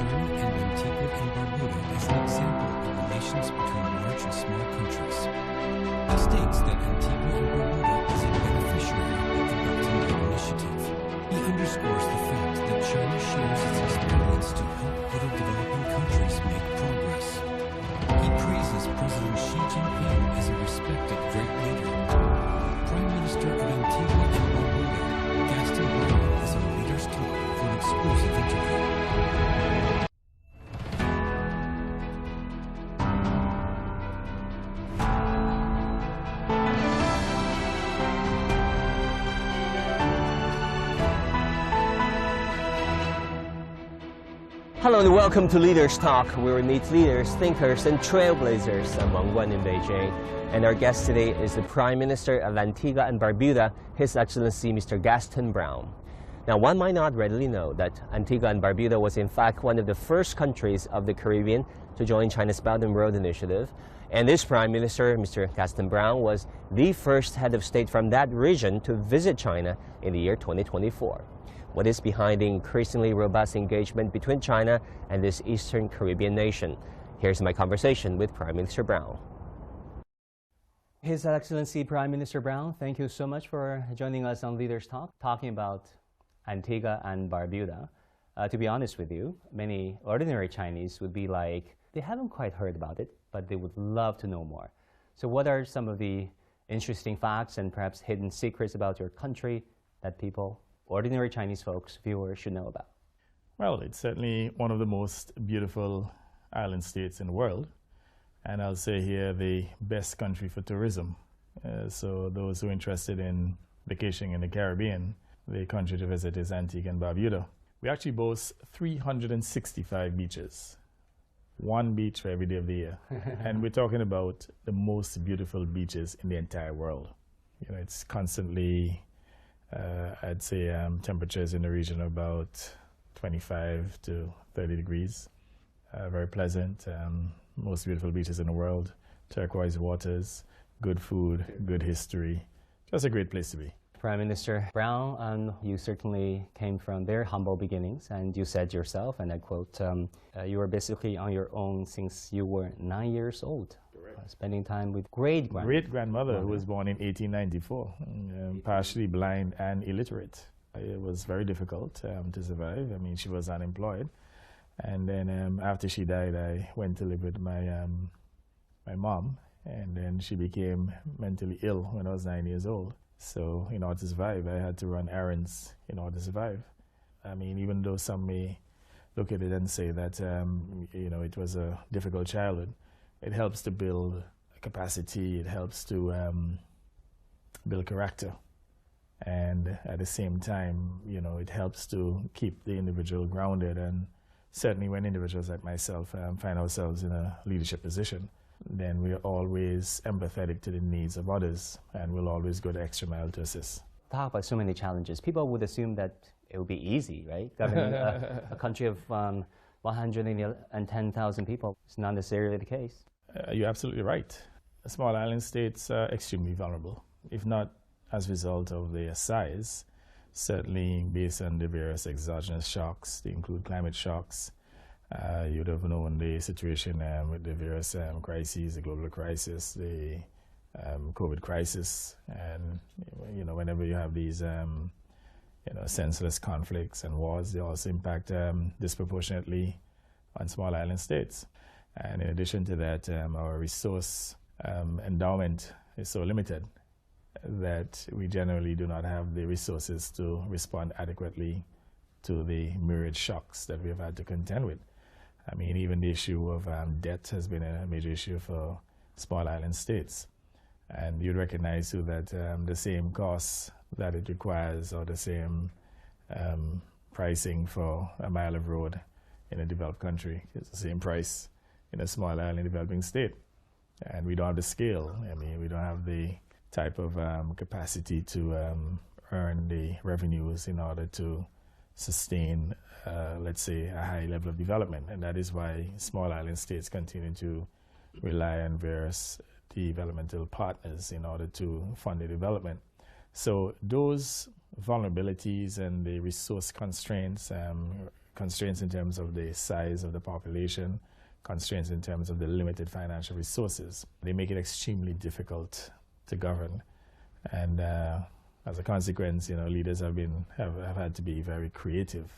China and Antigua and Barbuda as an example of relations between large and small countries. He states that Antigua and Barbuda is a beneficiary of the Belt and Road Initiative. He underscores the fact that China shares its experience to help other developing countries make progress. He praises President Xi Jinping as a respected great leader. Prime Minister of Antigua and Barbuda, Gaston Browne, is on Leaders Talk for an exclusive interview. Hello and welcome to Leaders Talk, where we meet leaders, thinkers, and trailblazers among one in Beijing. And our guest today is the Prime Minister of Antigua and Barbuda, His Excellency Mr. Gaston Browne. Now, one might not readily know that Antigua and Barbuda was in fact one of the first countries of the Caribbean to join China's Belt and Road Initiative. And this Prime Minister, Mr. Gaston Browne, was the first head of state from that region to visit China in the year 2024. What is behind the increasingly robust engagement between China and this Eastern Caribbean nation? Here's my conversation with Prime Minister Browne. His Excellency Prime Minister Browne, thank you so much for joining us on Leaders Talk, talking about Antigua and Barbuda. To be honest with you, many ordinary Chinese would be like, they haven't quite heard about it, but they would love to know more. So what are some of the interesting facts and perhaps hidden secrets about your country that people, ordinary Chinese folks, viewers should know about? Well, it's certainly one of the most beautiful island states in the world. And I'll say here the best country for tourism. So those who are interested in vacationing in the Caribbean, the country to visit is Antigua and Barbuda. We actually boast 365 beaches, one beach for every day of the year. And we're talking about the most beautiful beaches in the entire world. You know, it's constantly I'd say temperatures in the region of about 25 to 30 degrees. Very pleasant. Most beautiful beaches in the world. Turquoise waters, good food, good history. Just a great place to be. Prime Minister Browne, you certainly came from very humble beginnings, and you said yourself, and I quote, you were basically on your own since you were 9 years old. Spending time with great-grandmother who was born in 1894, partially blind and illiterate. It was very difficult to survive. I mean, she was unemployed. And then after she died, I went to live with my mom, and then she became mentally ill when I was 9 years old. So in order to survive, I had to run errands in order to survive. I mean, even though some may look at it and say that, you know, it was a difficult childhood, it helps to build capacity, it helps to build character. And at the same time, you know, it helps to keep the individual grounded. And certainly when individuals like myself find ourselves in a leadership position, then we are always empathetic to the needs of others, and we'll always go the extra mile to assist. Talk about so many challenges. People would assume that it would be easy, right? Governing a country of 110,000 people. It's not necessarily the case. You're absolutely right. Small island states are extremely vulnerable, if not as a result of their size, certainly based on the various exogenous shocks. They include climate shocks. You'd have known the situation with the various crises, the global crisis, the COVID crisis, and you know, whenever you have these you know, senseless conflicts and wars, they also impact disproportionately on small island states. And in addition to that, our resource endowment is so limited that we generally do not have the resources to respond adequately to the myriad shocks that we have had to contend with. I mean, even the issue of debt has been a major issue for small island states. And you'd recognize too that the same costs that it requires, or the same pricing for a mile of road in a developed country, is the same price in a small island developing state. And we don't have the scale. I mean, we don't have the type of capacity to earn the revenues in order to sustain, let's say, a high level of development. And that is why small island states continue to rely on various developmental partners in order to fund the development. So those vulnerabilities and the resource constraints constraints in terms of the size of the population, constraints in terms of the limited financial resources. They make it extremely difficult to govern. And as a consequence, leaders have had to be very creative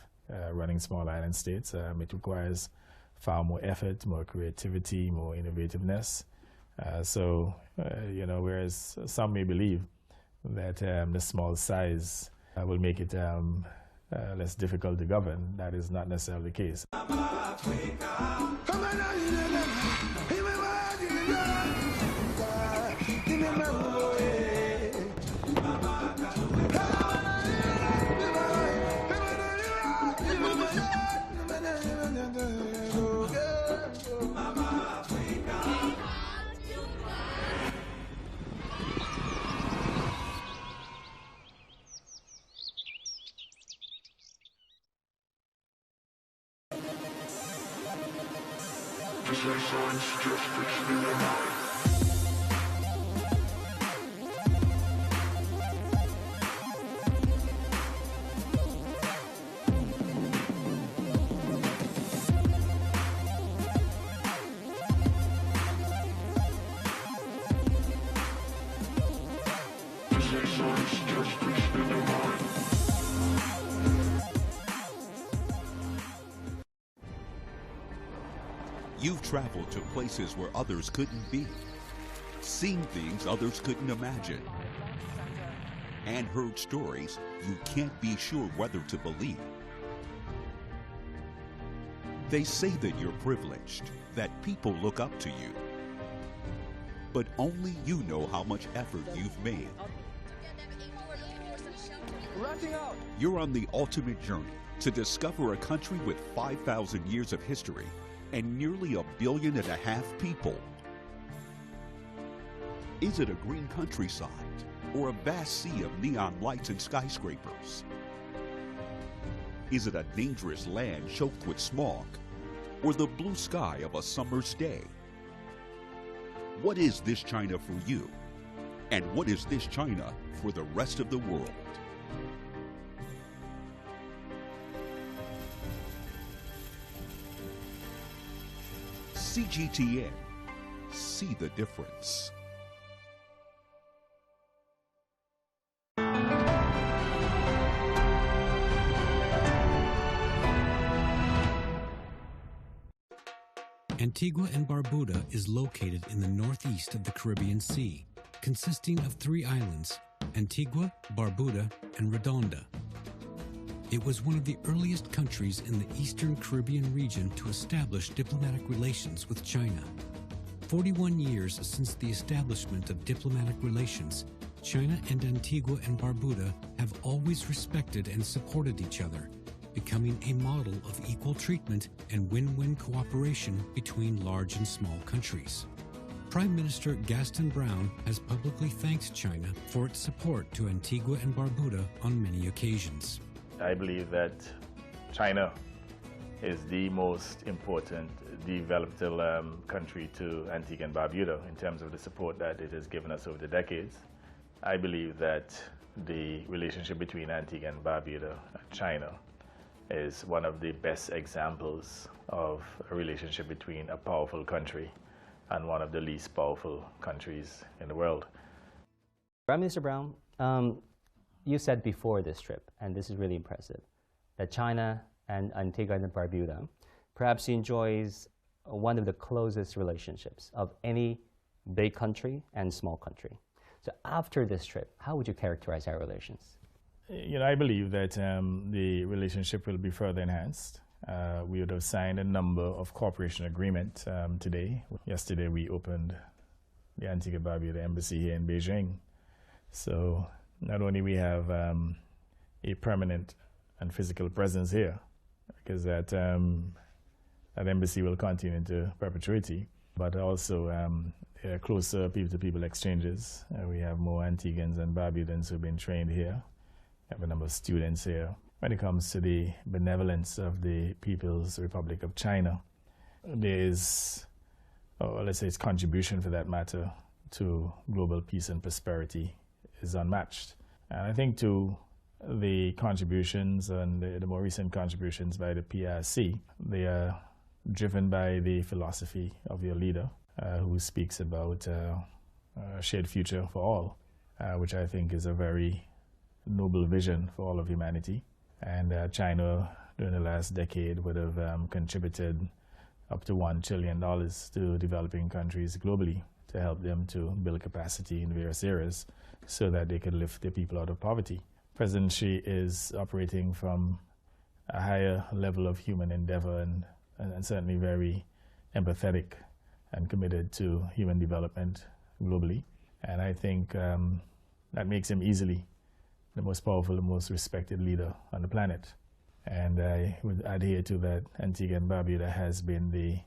running small island states. It requires far more effort, more creativity, more innovativeness. Whereas some may believe that the small size will make it less difficult to govern, that is not necessarily the case. You've traveled to places where others couldn't be, seen things others couldn't imagine, and heard stories you can't be sure whether to believe. They say that you're privileged, that people look up to you, but only you know how much effort you've made. You're on the ultimate journey to discover a country with 5,000 years of history and nearly 1.5 billion people. Is it a green countryside or a vast sea of neon lights and skyscrapers? Is it a dangerous land choked with smog or the blue sky of a summer's day? What is this China for you? And what is this China for the rest of the world? CGTN. See the difference. Antigua and Barbuda is located in the northeast of the Caribbean Sea, consisting of 3 islands, Antigua, Barbuda, and Redonda. It was one of the earliest countries in the Eastern Caribbean region to establish diplomatic relations with China. 41 years since the establishment of diplomatic relations, China and Antigua and Barbuda have always respected and supported each other, becoming a model of equal treatment and win-win cooperation between large and small countries. Prime Minister Gaston Browne has publicly thanked China for its support to Antigua and Barbuda on many occasions. I believe that China is the most important developmental country to Antigua and Barbuda in terms of the support that it has given us over the decades. I believe that the relationship between Antigua and Barbuda and China is one of the best examples of a relationship between a powerful country and one of the least powerful countries in the world. Prime Minister Browne, you said before this trip, and this is really impressive, that China and Antigua and Barbuda perhaps enjoys one of the closest relationships of any big country and small country. So after this trip, how would you characterize our relations? I believe that the relationship will be further enhanced. We would have signed a number of cooperation agreements today. Yesterday we opened the Antigua and Barbuda embassy here in Beijing. So not only we have a permanent and physical presence here, because that embassy will continue into perpetuity, but also closer people-to-people exchanges. We have more Antiguans and Barbudans who've been trained here. We have a number of students here. When it comes to the benevolence of the People's Republic of China, there is, or let's say its contribution for that matter, to global peace and prosperity is unmatched. And I think too, the contributions and the more recent contributions by the PRC, they are driven by the philosophy of your leader, who speaks about a shared future for all, which I think is a very noble vision for all of humanity. And China, during the last decade, would have contributed up to $1 trillion to developing countries globally to help them to build capacity in various areas so that they could lift their people out of poverty. President Xi is operating from a higher level of human endeavor and certainly very empathetic and committed to human development globally. And I think that makes him easily the most powerful, the most respected leader on the planet. And I would adhere to that. Antigua and Barbuda has been the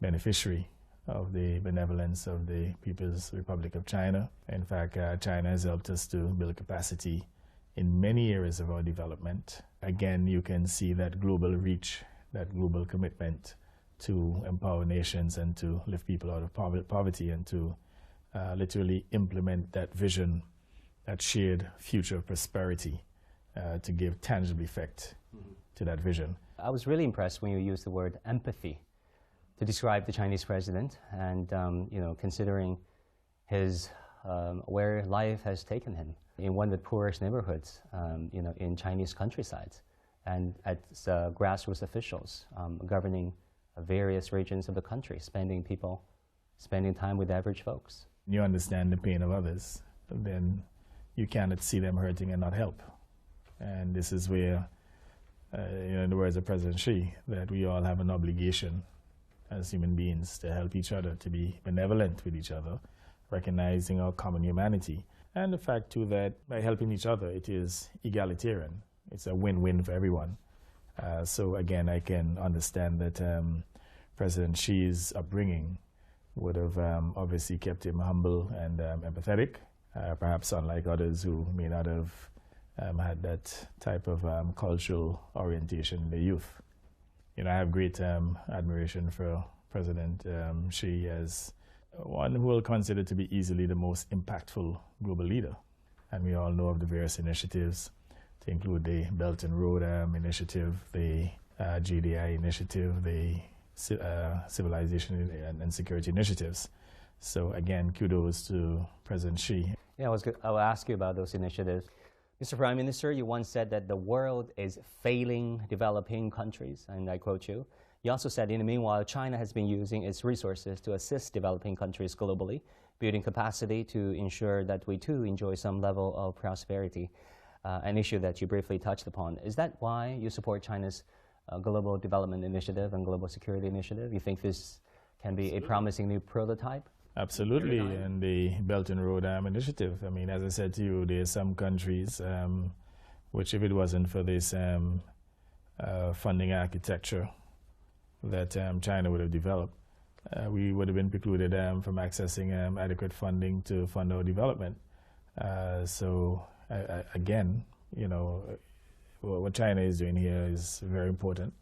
beneficiary of the benevolence of the People's Republic of China. In fact, China has helped us to build capacity in many areas of our development. Again, you can see that global reach, that global commitment to empower nations and to lift people out of poverty and to literally implement that vision, that shared future prosperity, to give tangible effect to that vision. I was really impressed when you used the word empathy to describe the Chinese president, and you know, considering his where life has taken him in one of the poorest neighborhoods, you know, in Chinese countrysides, and as grassroots officials governing various regions of the country, spending time with average folks. You understand the pain of others, then you cannot see them hurting and not help. And this is where, you know, in the words of President Xi, that we all have an obligation as human beings to help each other, to be benevolent with each other, recognizing our common humanity. And the fact, too, that by helping each other, it is egalitarian. It's a win-win for everyone. So, again, I can understand that President Xi's upbringing would have obviously kept him humble and empathetic, perhaps unlike others who may not have had that type of cultural orientation in their youth. You know, I have great admiration for President Xi as one who will consider to be easily the most impactful global leader. And we all know of the various initiatives, to include the Belt and Road Initiative, the GDI Initiative, the Civilization and Security Initiatives. So again, kudos to President Xi. Yeah, I will ask you about those initiatives. Mr. Prime Minister, you once said that the world is failing developing countries, and I quote you. You also said, in the meanwhile, China has been using its resources to assist developing countries globally, building capacity to ensure that we too enjoy some level of prosperity, an issue that you briefly touched upon. Is that why you support China's Global Development Initiative and Global Security Initiative? You think this can be a promising new prototype? Absolutely, and the Belt and Road Initiative. I mean, as I said to you, there are some countries which, if it wasn't for this funding architecture that China would have developed, we would have been precluded from accessing adequate funding to fund our development. So, again, you know, what China is doing here is very important.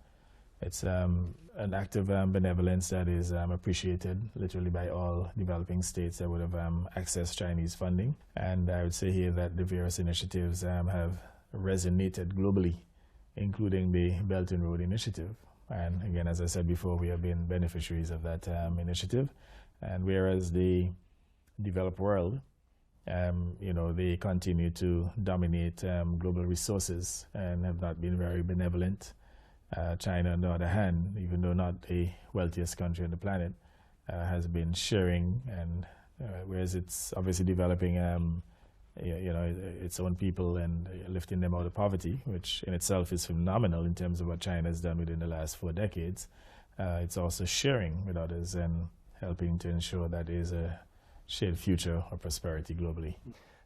It's an act of benevolence that is appreciated literally by all developing states that would have accessed Chinese funding. And I would say here that the various initiatives have resonated globally, including the Belt and Road Initiative. And again, as I said before, we have been beneficiaries of that initiative. And whereas the developed world, you know, they continue to dominate global resources and have not been very benevolent. China, on the other hand, even though not the wealthiest country on the planet, has been sharing, and whereas it's obviously developing, you know, its own people and lifting them out of poverty, which in itself is phenomenal in terms of what China has done within the last 4 decades. It's also sharing with others and helping to ensure that there is a shared future of prosperity globally.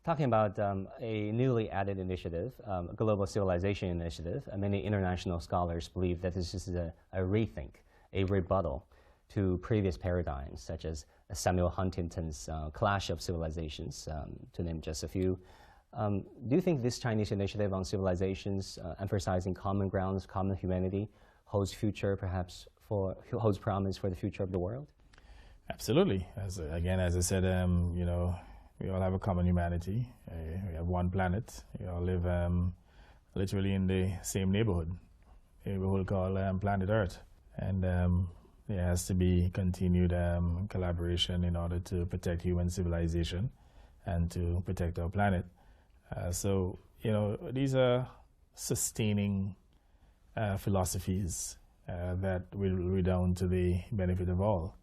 Talking about a newly added initiative, Global Civilization Initiative, many international scholars believe that this is a rethink, a rebuttal to previous paradigms, such as Samuel Huntington's Clash of Civilizations, to name just a few. Do you think this Chinese initiative on civilizations, emphasizing common grounds, common humanity, holds holds promise for the future of the world? Absolutely. Again, as I said, you know, we all have a common humanity. We have one planet. We all live literally in the same neighborhood called Planet Earth. And there has to be continued collaboration in order to protect human civilization and to protect our planet. So, these are sustaining philosophies that will redound to the benefit of all.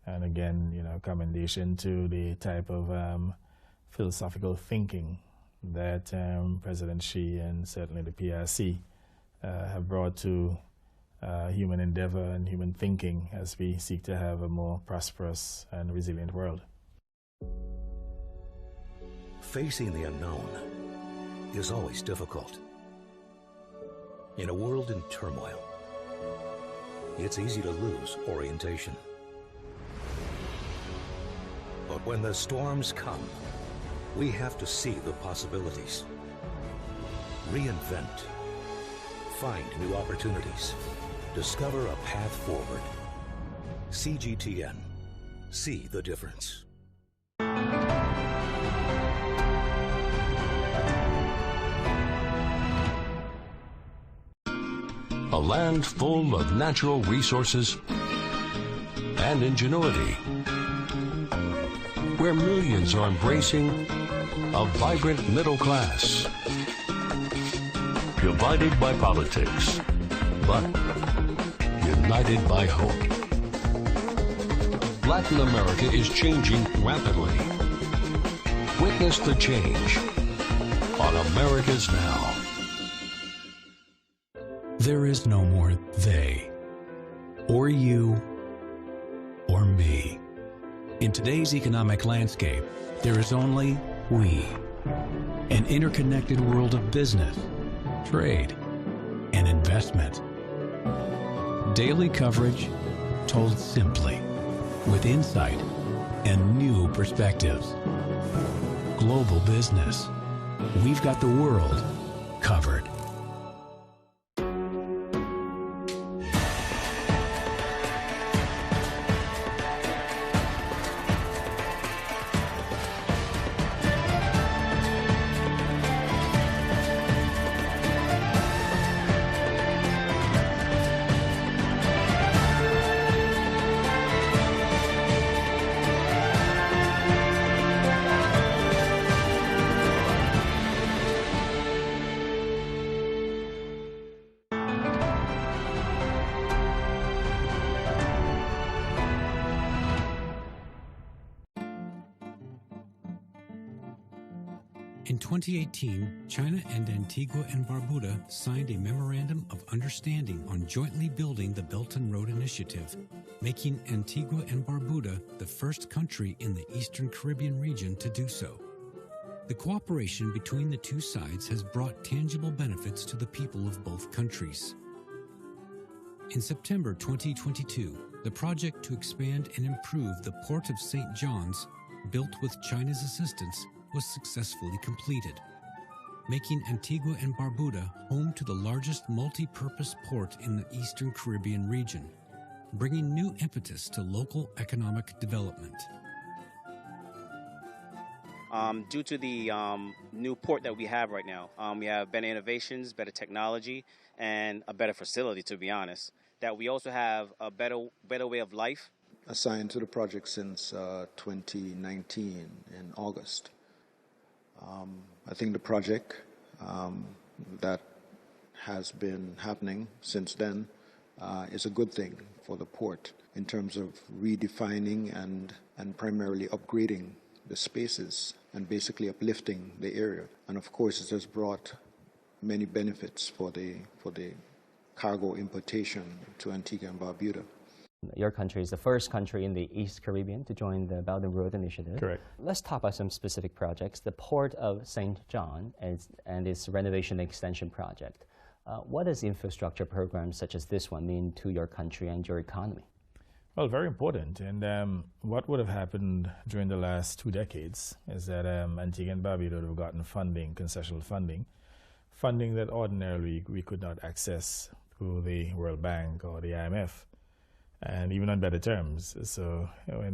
And again, commendation to the type of philosophical thinking that President Xi and certainly the PRC have brought to human endeavor and human thinking as we seek to have a more prosperous and resilient world. Facing the unknown is always difficult. In a world in turmoil, it's easy to lose orientation. But when the storms come, we have to see the possibilities. Reinvent. Find new opportunities. Discover a path forward. CGTN. See the difference. A land full of natural resources and ingenuity, where millions are embracing a vibrant middle class, divided by politics, but united by hope. Latin America is changing rapidly. Witness the change on America's Now. There is no more they, or you, or me. In today's economic landscape, there is only we. An interconnected world of business, trade, and investment. Daily coverage told simply, with insight and new perspectives. Global business. We've got the world covered. In 2018, China and Antigua and Barbuda signed a Memorandum of Understanding on jointly building the Belt and Road Initiative, making Antigua and Barbuda the first country in the Eastern Caribbean region to do so. The cooperation between the two sides has brought tangible benefits to the people of both countries. In September 2022, the project to expand and improve the Port of St. John's, built with China's assistance, was successfully completed, making Antigua and Barbuda home to the largest multi-purpose port in the Eastern Caribbean region, bringing new impetus to local economic development. Due to the new port that we have right now, we have better innovations, better technology, and a better facility, to be honest, that we also have a better way of life. Assigned to the project since 2019 in August. I think the project that has been happening since then is a good thing for the port in terms of redefining and primarily upgrading the spaces and basically uplifting the area. And of course, it has brought many benefits for the cargo importation to Antigua and Barbuda. Your country is the first country in the East Caribbean to join the Belt and Road Initiative. Correct. Let's talk about some specific projects. The Port of St. John and its renovation and extension project. What does infrastructure programs such as this one mean to your country and your economy? Well, very important. And what would have happened during the last 2 decades is that Antigua and Barbuda would have gotten funding, concessional funding that ordinarily we could not access through the World Bank or the IMF. And even on better terms. So when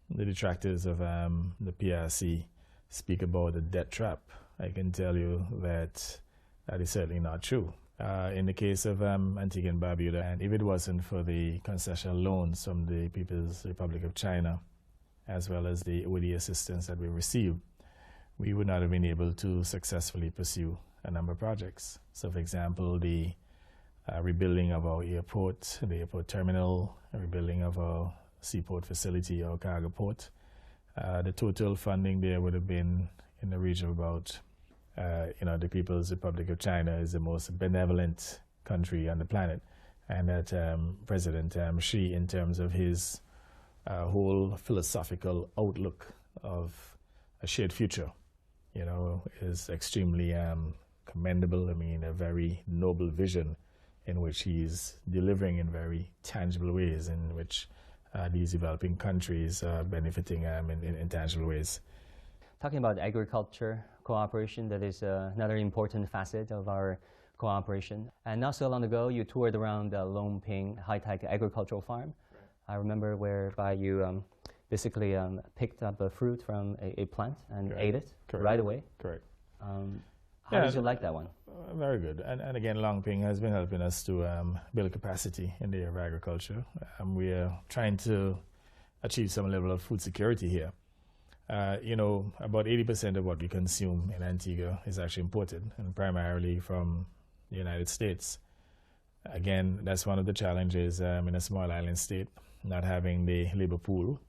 the detractors of the PRC speak about the debt trap, I can tell you that That is certainly not true. In the case of Antigua and Barbuda, and if it wasn't for the concessional loans from the People's Republic of China, as well as the ODA assistance that we received, we would not have been able to successfully pursue a number of projects. So, for example, the rebuilding of our airport, the airport terminal, rebuilding of our seaport facility, our cargo port, the total funding there would have been in the region of about, the People's Republic of China is the most benevolent country on the planet. And that President Xi, in terms of his whole philosophical outlook of a shared future, is extremely commendable. I mean, a very noble vision in which he's delivering in very tangible ways, in which these developing countries are benefiting in tangible ways. Talking about agriculture cooperation, that is another important facet of our cooperation. And not so long ago, you toured around the Longping high-tech agricultural farm. Right. I remember whereby you basically picked up a fruit from a plant and Correct. ate it Correct. right away. Correct. How did you like that one? Very good. And again, Longping has been helping us to build capacity in the area of agriculture. We are trying to achieve some level of food security here. About 80% of what we consume in Antigua is actually imported, and primarily from the United States. Again, that's one of the challenges in a small island state, not having the labor pool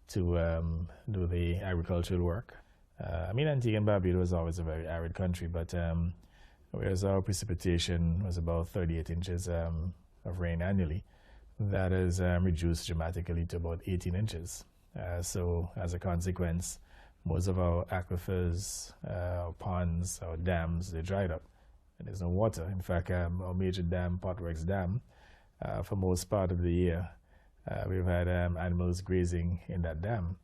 to do the agricultural work. Antigua and Barbuda was always a very arid country, but whereas our precipitation was about 38 inches of rain annually, that is reduced dramatically to about 18 inches. So as a consequence, most of our aquifers, our ponds, our dams, they dried up, and there's no water. In fact, our major dam, Potworks Dam, for most part of the year, we've had animals grazing in that dam.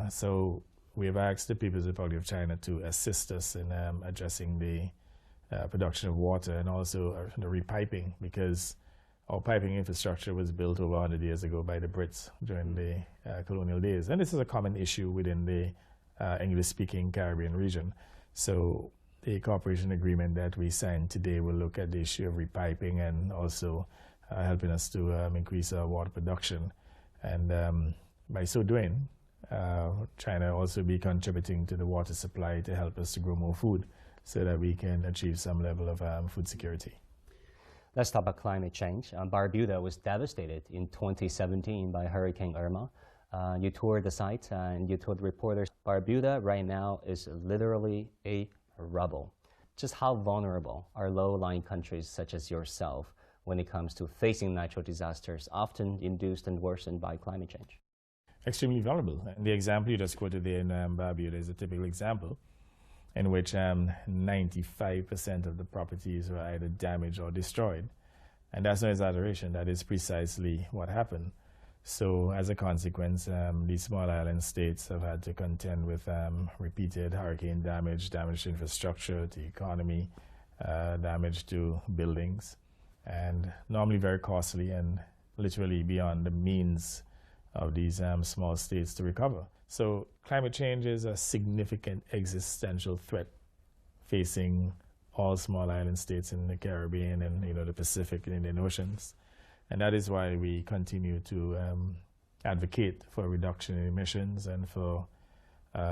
So we've asked the People's Republic of China to assist us in addressing the production of water and also the repiping, because our piping infrastructure was built over 100 years ago by the Brits during the colonial days. And this is a common issue within the English-speaking Caribbean region. So the cooperation agreement that we signed today will look at the issue of repiping and also helping us to increase our water production. And by so doing, China also be contributing to the water supply to help us to grow more food so that we can achieve some level of food security. Let's talk about climate change. Barbuda was devastated in 2017 by Hurricane Irma. You toured the site and you told reporters Barbuda right now is literally a rubble. Just how vulnerable are low-lying countries such as yourself when it comes to facing natural disasters, often induced and worsened by climate change? Extremely vulnerable. And the example you just quoted there in Barbuda is a typical example in which 95% of the properties were either damaged or destroyed. And that's no exaggeration. That is precisely what happened. So as a consequence, these small island states have had to contend with repeated hurricane damage, damage to infrastructure, to the economy, damage to buildings, and normally very costly and literally beyond the means of these small states to recover. So climate change is a significant existential threat facing all small island states in the Caribbean and the Pacific and Indian Oceans. And that is why we continue to advocate for a reduction in emissions and for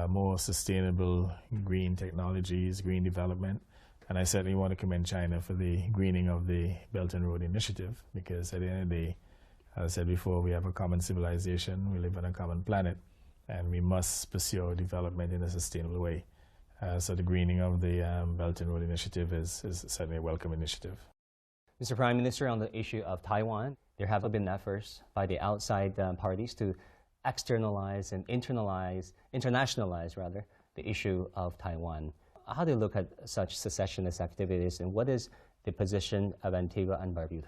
more sustainable green technologies, green development. And I certainly want to commend China for the greening of the Belt and Road Initiative, because at the end of the day, as I said before, we have a common civilization, we live on a common planet, and we must pursue our development in a sustainable way. So the greening of the Belt and Road Initiative is certainly a welcome initiative. Mr. Prime Minister, on the issue of Taiwan, there have been efforts by the outside parties to externalize and internationalize the issue of Taiwan. How do you look at such secessionist activities, and what is the position of Antigua and Barbuda?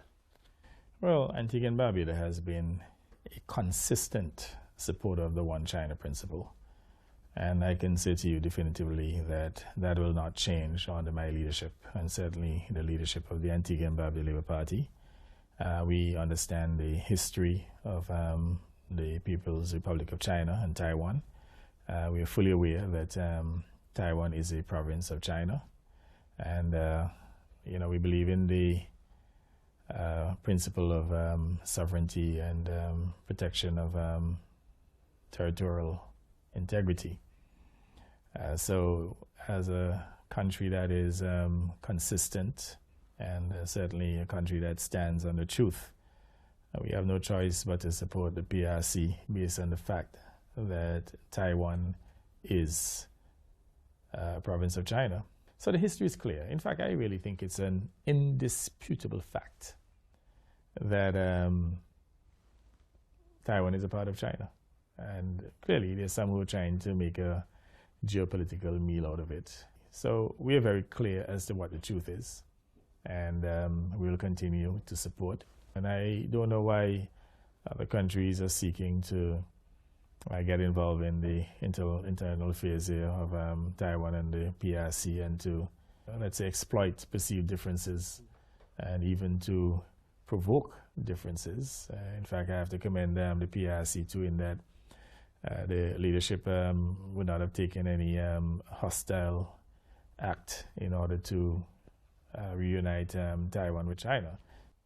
Well, Antigua and Barbuda has been a consistent supporter of the One China principle. And I can say to you definitively that that will not change under my leadership, and certainly the leadership of the Antigua and Barbuda Labour Party. We understand the history of the People's Republic of China and Taiwan. We are fully aware that Taiwan is a province of China, And, we believe in the principle of sovereignty and protection of territorial integrity. So as a country that is consistent and certainly a country that stands on the truth, we have no choice but to support the PRC based on the fact that Taiwan is a province of China. So the history is clear. In fact, I really think it's an indisputable fact that Taiwan is a part of China. And clearly there's some who are trying to make a geopolitical meal out of it. So we are very clear as to what the truth is, and we'll continue to support. And I don't know why other countries are seeking to get involved in the internal affairs here of Taiwan and the PRC, and to, let's say, exploit perceived differences and even to provoke differences. In fact, I have to commend the PRC too, in that the leadership would not have taken any hostile act in order to reunite Taiwan with China.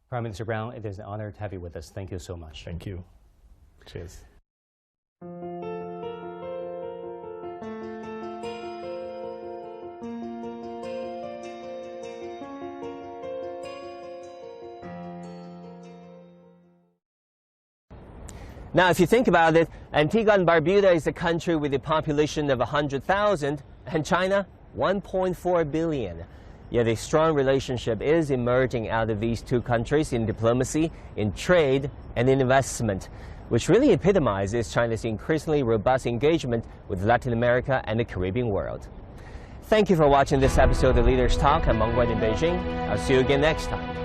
Prime Minister Browne, it is an honor to have you with us. Thank you so much. Thank you. Cheers. Now, if you think about it, Antigua and Barbuda is a country with a population of 100,000, and China, 1.4 billion. Yet a strong relationship is emerging out of these two countries in diplomacy, in trade, and in investment, which really epitomizes China's increasingly robust engagement with Latin America and the Caribbean world. Thank you for watching this episode of Leaders Talk. I'm Meng Guan in Beijing. I'll see you again next time.